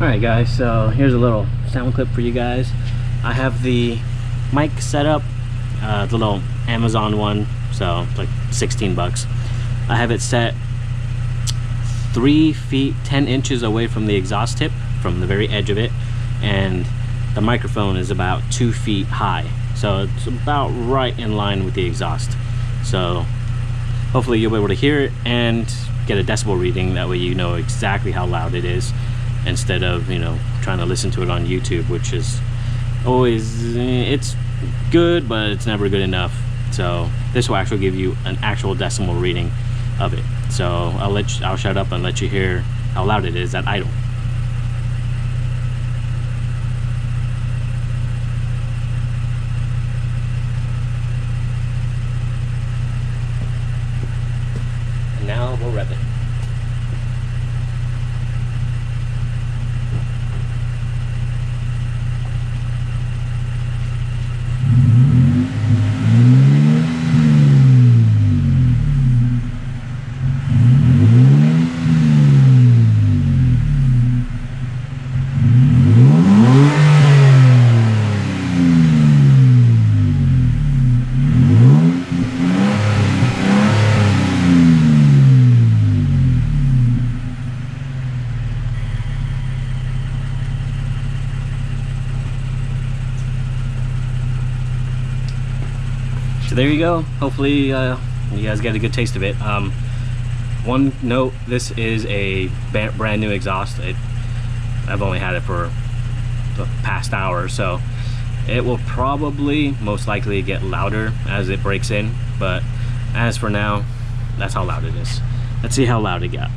Alright guys, so here's a little sound clip for you guys. I have the mic set up, the little Amazon one, so it's like 16 bucks. I have it set 3 feet 10 inches away from the exhaust tip, from the very edge of it, and the microphone is about 2 feet high, so it's about right in line with the exhaust. So hopefully you'll be able to hear it and get a decibel reading, that way you know exactly how loud it is, instead of, you know, trying to listen to it on YouTube, which is always, it's good, but it's never good enough. So this will actually give you an actual decimal reading of it. So I'll shut up and let you hear how loud it is at idle. And now we'll rev it. So there you go. Hopefully you guys get a good taste of it. One note, this is a brand new exhaust. I've only had it for the past hour, so it will probably most likely get louder as it breaks in, but as for now, that's how loud it is. Let's see how loud it got.